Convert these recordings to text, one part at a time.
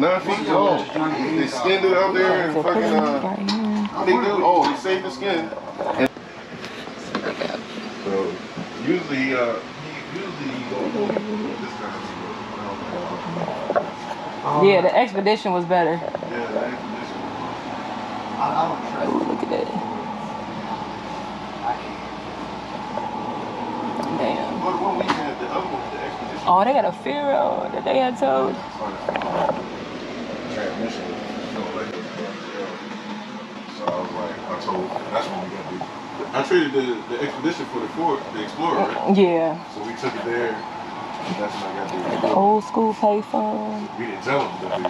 9 feet long. They skinned it out there and fucking they do. Oh, they saved the skin. And so usually he goes this kind of. Yeah, the expedition was better. Yeah, the expedition. Oh, look at that. Damn. What we had, the other one, the expedition. Oh, they got a Pharaoh that they had towed. Transmission. So I was like, that's when we got the. I traded the expedition for the Explorer, right? Yeah. So we took it there. That's when I got the old school payphone. We didn't tell them.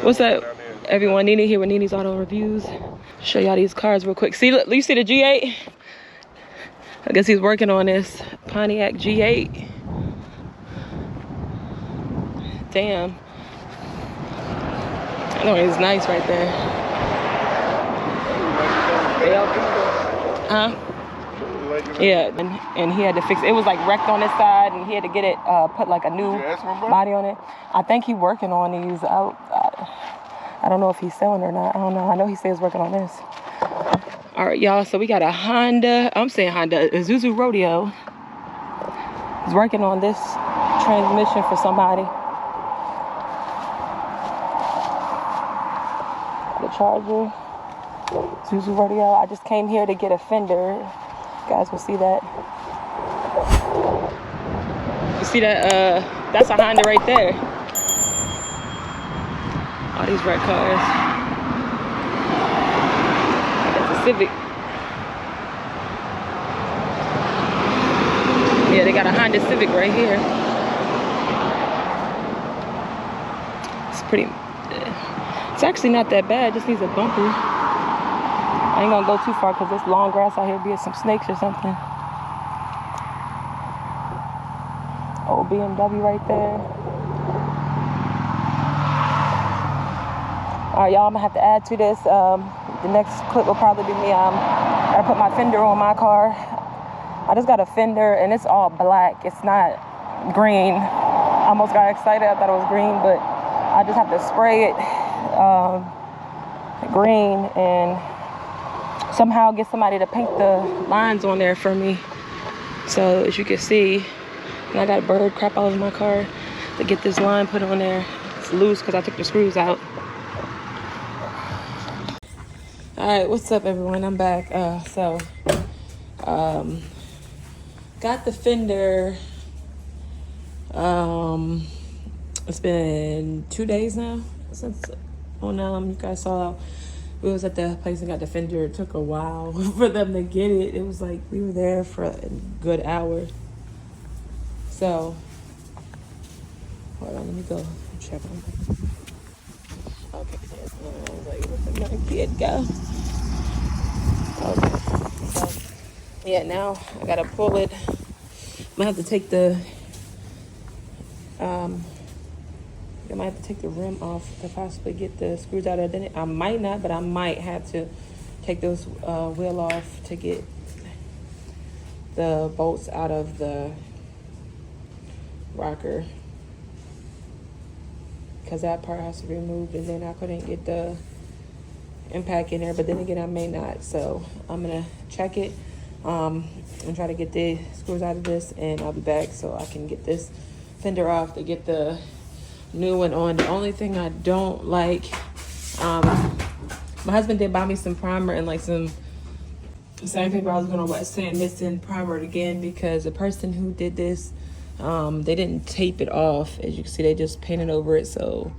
What's up, everyone? NeNe here with NeNe's Auto Reviews. Show y'all these cars real quick. See, look, you see the G8? I guess he's working on this Pontiac G8. Damn. I know it's nice right there. Huh? Yeah, and he had to fix it. It was like wrecked on his side, and he had to get it put like a new body on it. I think he's working on these. I don't know if he's selling or not. I don't know. I know he says working on this. All right, y'all. So we got a Honda. I'm saying Honda. Isuzu Rodeo. He's working on this transmission for somebody. The Charger. Isuzu Rodeo. I just came here to get a Fender. You guys will see that. You see that? That's a Honda right there. All these red cars. That's a Civic. Yeah, they got a Honda Civic right here. It's pretty. It's actually not that bad. It just needs a bumper. I ain't gonna go too far because there's long grass out here, be it some snakes or something. Old BMW right there. All right, y'all, I'm gonna have to add to this. The next clip will probably be me. I put my fender on my car. I just got a Fender and it's all black. It's not green. I almost got excited. I thought it was green, but I just have to spray it green and somehow get somebody to paint the lines on there for me. So as you can see, and I got a bird crap all over my car to get this line put on there. It's loose because I took the screws out. All right, what's up, everyone? I'm back. Got the Fender. It's been 2 days now since you guys saw. We was at the place and got the Fender. It took a while for them to get it. It was like we were there for a good hour. So, hold on, let me go check on. Okay, I was like, where did my kid go? Okay, so yeah, now I gotta pull it. I'm gonna have to take the I might have to take the rim off to possibly get the screws out of it. I might not, but I might have to take those wheel off to get the bolts out of the rocker, because that part has to be removed, and then I couldn't get the impact in there, but then again I may not. So I'm gonna check it and try to get the screws out of this, and I'll be back so I can get this Fender off to get the new one on. The only thing I don't like, my husband did buy me some primer and like some sandpaper. I was gonna sand this in primer again because the person who did this, they didn't tape it off. As you can see, they just painted over it, so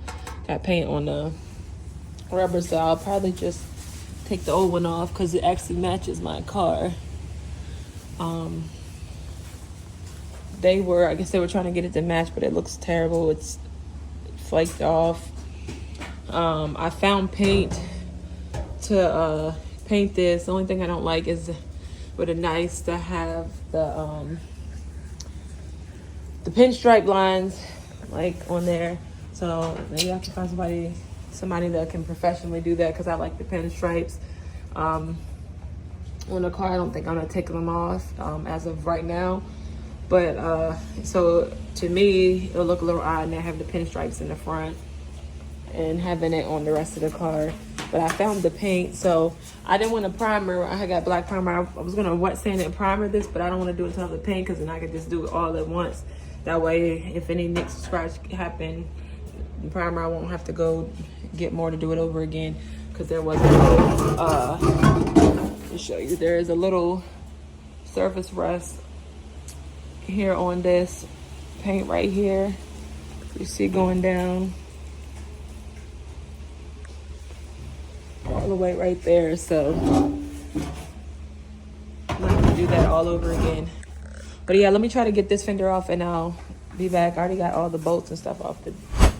got paint on the rubber. So I'll probably just take the old one off because it actually matches my car. I guess they were trying to get it to match, but it looks terrible. It's flaked off. I found paint to paint this. The only thing I don't like is would it nice to have the pinstripe lines like on there. So maybe I can find somebody that can professionally do that, because I like the pinstripes on the car. I don't think I'm gonna take them off as of right now. But so to me, it'll look a little odd and I have the pinstripes in the front. and having it on the rest of the car. But I found the paint, so I didn't want a primer. I got black primer. I was gonna wet sand and primer this, but I don't want to do it until the paint, because then I could just do it all at once. That way, if any nick scratch happen, the primer, I won't have to go get more to do it over again. Because there was a little, let me show you, there is a little surface rust here on this paint right here. You see going down all the way right there. So I'm gonna have to do that all over again. But yeah, let me try to get this fender off and I'll be back. I already got all the bolts and stuff off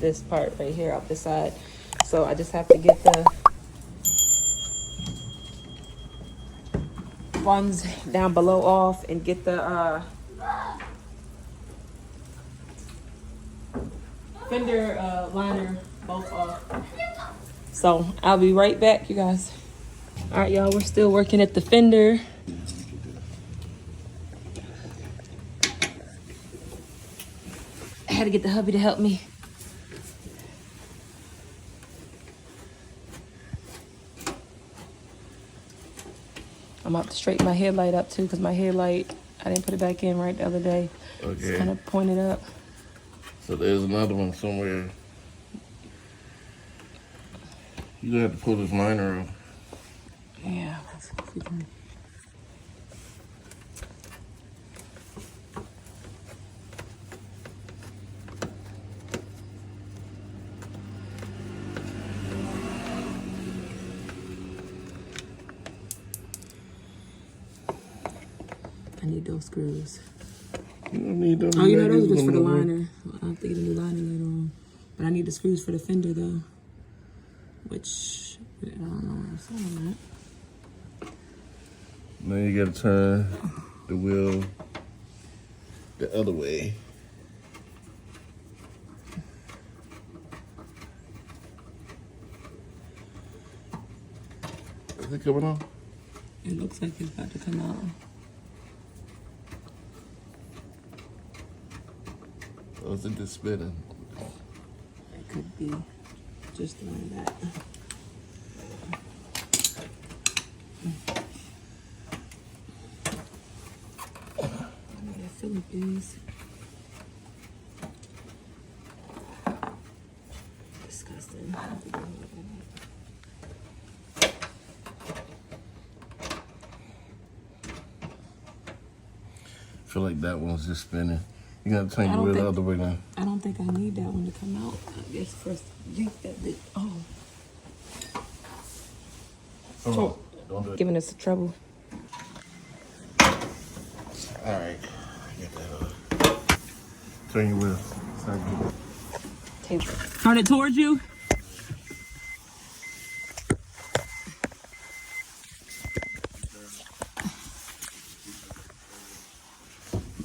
this part right here off the side. So I just have to get the ones down below off and get the fender liner both off. So I'll be right back, you guys. All right, y'all, we're still working at the fender. I had to get the hubby to help me. I'm about to straighten my headlight up too, because my headlight, I didn't put it back in right the other day. Okay. It's kind of pointed up. So there's another one somewhere. You're gonna have to pull this liner off. Yeah, let's see if we can. I need those screws. You don't need those. Oh, you know, those are just for the liner. I'm thinking of the liner later on. But I need the screws for the fender, though. Which, I don't know what I'm saying that. Now you gotta turn the wheel the other way. Is it coming off? It looks like it's about to come out. Or is it just spinning? It could be just doing that. I feel it is. Disgusting. I feel like that one's just spinning. You gotta turn your wheel the other way now. I don't think I need that one to come out. I guess first yank that bit. Oh. Oh, don't do it. Giving us trouble. Alright. Get that off. Turn your wheel. Turn it towards you.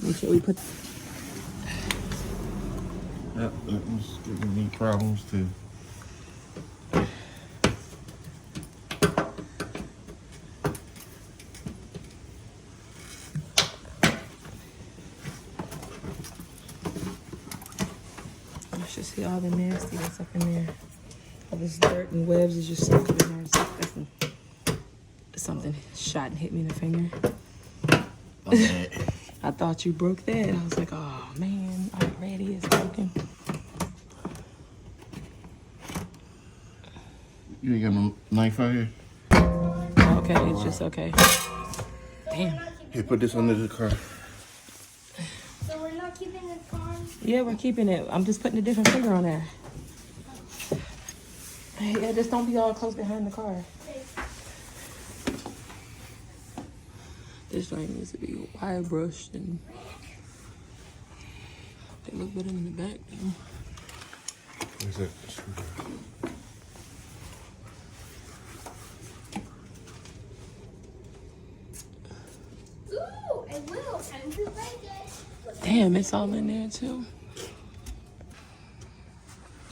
Make sure we put. Yep, that was giving me problems too. You should see all the nastiness up in there. All this dirt and webs is just stuck in there. Something shot and hit me in the finger. Okay. I thought you broke that. I was like, oh man, already it's broken. You ain't got no knife out here? Okay, it's just okay. Damn. Here, put this under the car. So we're not keeping the car? Yeah, we're keeping it. I'm just putting a different finger on there. Yeah, just don't be all close behind the car. This joint needs to be wire brushed and they look better in the back though. Where's that? Ooh, it will. Time to break it. Damn, it's all in there too.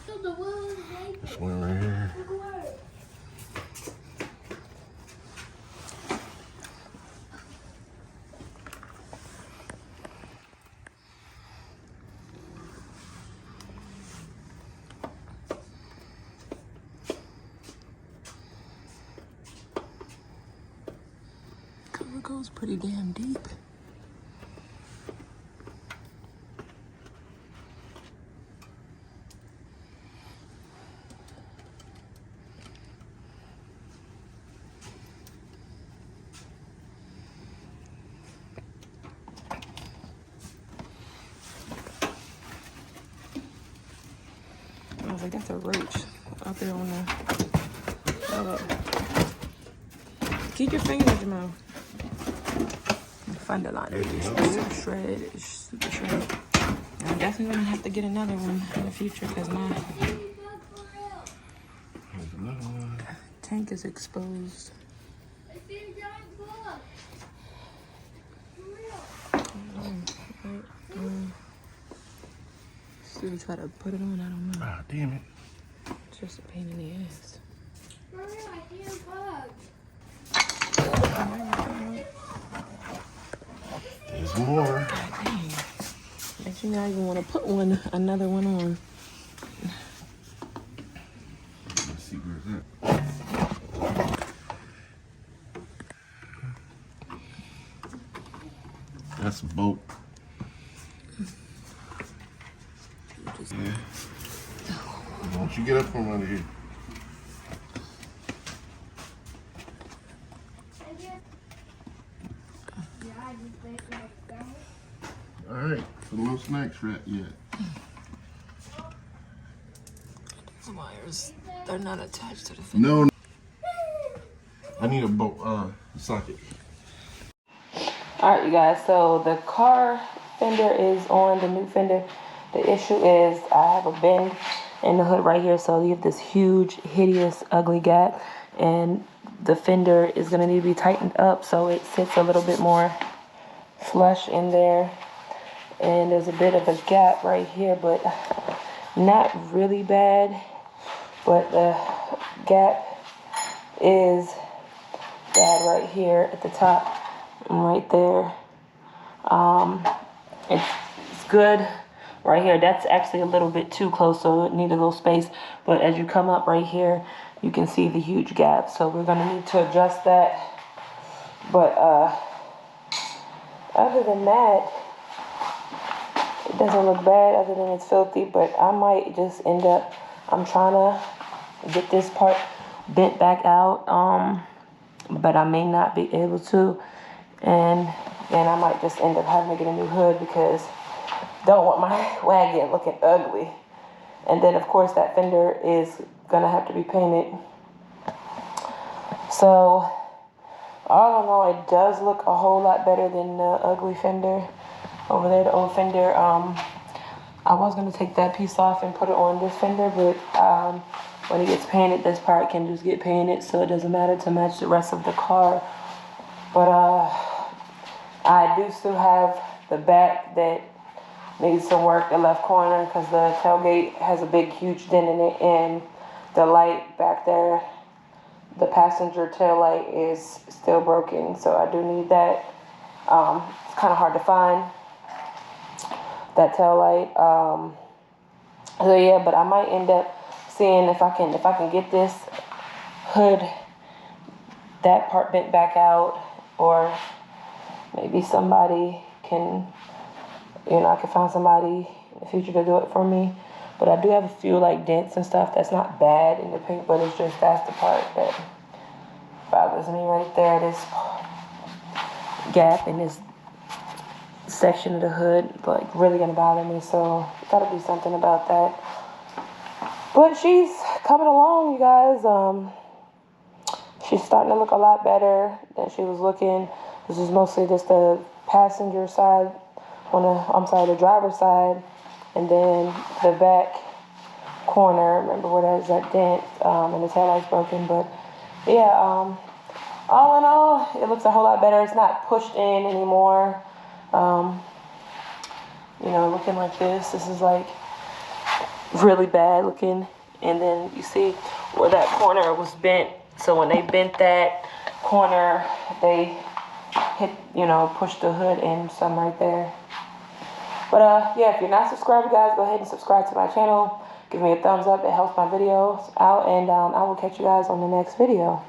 So the wheel is breaking. This one right here. goes pretty damn deep. I was like, that's a roach out there on the. Keep your fingers in your mouth. The Fender line is super shredded. Super shredded. I'm definitely gonna have to get another one in the future because my tank is exposed. Still try to put it on, I don't know. Ah, damn it. It's just a pain in the ass. There's more. God dang. Makes you not even want to put another one on. Let's see where's that. That's a bolt. Yeah. Don't you get up from under here. All right, so no snacks right yet. These wires, they're not attached to the Fender. No. I need a bolt, socket. All right, you guys, so the car fender is on, the new Fender. The issue is I have a bend in the hood right here, so you have this huge, hideous, ugly gap, and the fender is gonna need to be tightened up so it sits a little bit more flush in there. And there's a bit of a gap right here, but not really bad. But the gap is bad right here at the top and right there. It's good right here. That's actually a little bit too close, so it needs a little space. But as you come up right here, you can see the huge gap. So we're gonna need to adjust that. But other than that, it doesn't look bad other than it's filthy. But I might just end up, I'm trying to get this part bent back out, but I may not be able to. And then I might just end up having to get a new hood because I don't want my wagon looking ugly. And then of course that fender is gonna have to be painted. So all in all, it does look a whole lot better than the ugly fender over there, the old fender. I was gonna take that piece off and put it on this fender, but when it gets painted, this part can just get painted, so it doesn't matter to match the rest of the car. But I do still have the back that needs some work, the left corner, because the tailgate has a big, huge dent in it, and the light back there, the passenger tail light, is still broken, so I do need that. It's kind of hard to find that tail light. So yeah, but I might end up seeing if I can get this hood, that part bent back out, or maybe somebody can, I can find somebody in the future to do it for me. But I do have a few like dents and stuff that's not bad in the paint, but it's just that's the part that bothers me right there. This gap in this section of the hood, like, really gonna bother me. So gotta do something about that. But she's coming along, you guys. She's starting to look a lot better than she was looking. This is mostly just the passenger side the driver's side, and then the back corner, remember where there's that dent, and the taillight's broken. But yeah, all in all, it looks a whole lot better. It's not pushed in anymore. Looking like this is like really bad looking. And then you see where that corner was bent. So when they bent that corner, they hit, pushed the hood in some right there. But yeah, if you're not subscribed, guys, go ahead and subscribe to my channel. Give me a thumbs up. It helps my videos out. And I will catch you guys on the next video.